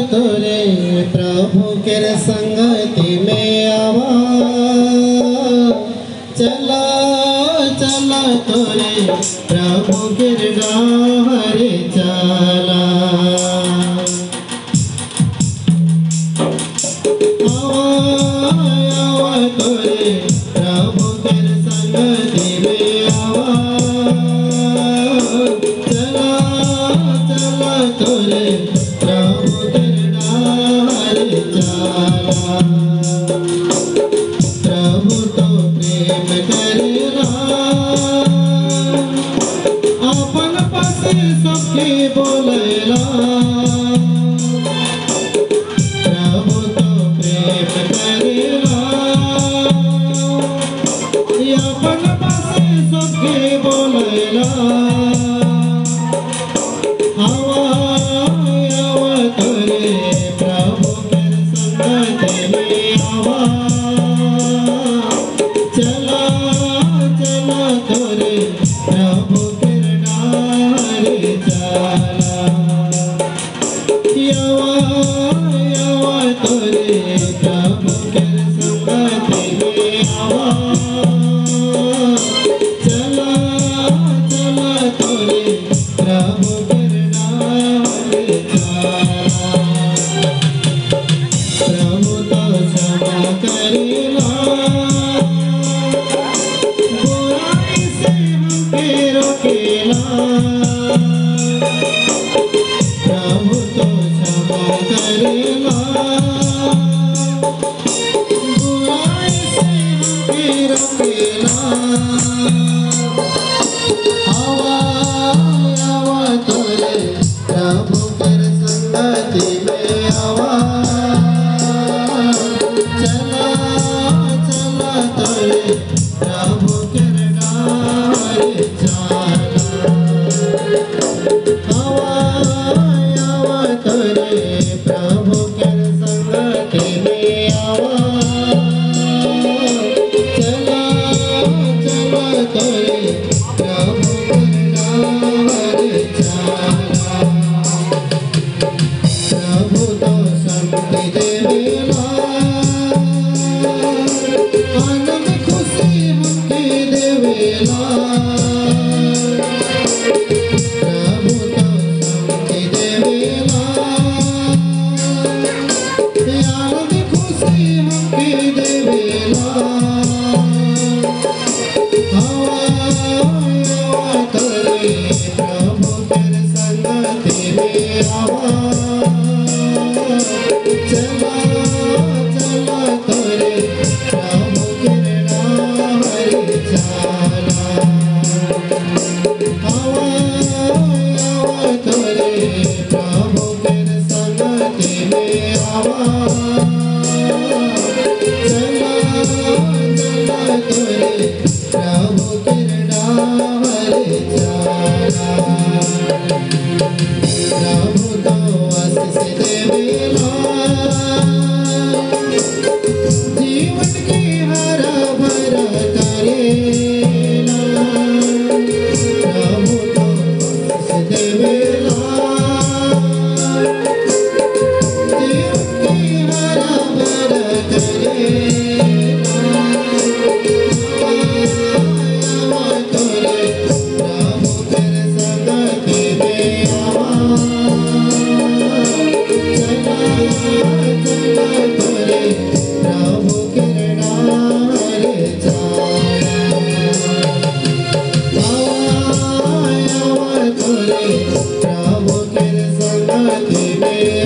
तोरे प्रभु के संगति में आवा, चला चला तोरे प्रभु के राहरे चला। आवा आवा तोरे प्रभु के संगति में आवा, चला चला तोरे प्रभु के राहरे चला। प्रभु तो प्रेम करेला, अपन पासे सबके बोलेला। प्रभु तो प्रेम करेला, अपन पासे सबके बोलेला। आवा आवा तोरे प्रभु के संगति में आवा, चला चला तोरे प्रभु के राहरे चला। आवा आवा तोरे प्रभु के संगति में आवा, चला चला तोरे प्रभु के राहरे चला। प्रभु तो क्षमा करेला, बुराई से हमके रोकेला। प्रभु तो क्षमा करेला, बुराई से हमके रोकेला। आवा आवा तोरे प्रभु के संगति में आवा, चला चला तोरे प्रभु के राहरे चला। आवा आवा तोरे प्रभु के संगति में आवा, चला चला तोरे प्रभु के राहरे चला। प्रभु तो शांति देवेला, आनंद खुशी हमके देवेला। प्रभु तो शांति देवेला, आनंद खुशी हमके देवेला। आवा आवा तोरे प्रभु के संगति में आवा, चला चला तोरे प्रभु के राहरे चला। आवा आवा तोरे प्रभु के संगति में आवा, चला चला तोरे प्रभु के राहरे चला। प्रभु तो आशीष देवेला, जीवन की हरा भरा करेला। प्रभु तो आशीष देवेला, जीवन की हरा भरा करेला। आवा तोरे प्रभु के संगति में आवा, चला चला तोरे प्रभु के राहरे चला। आवा आवा तोरे प्रभु के संगति में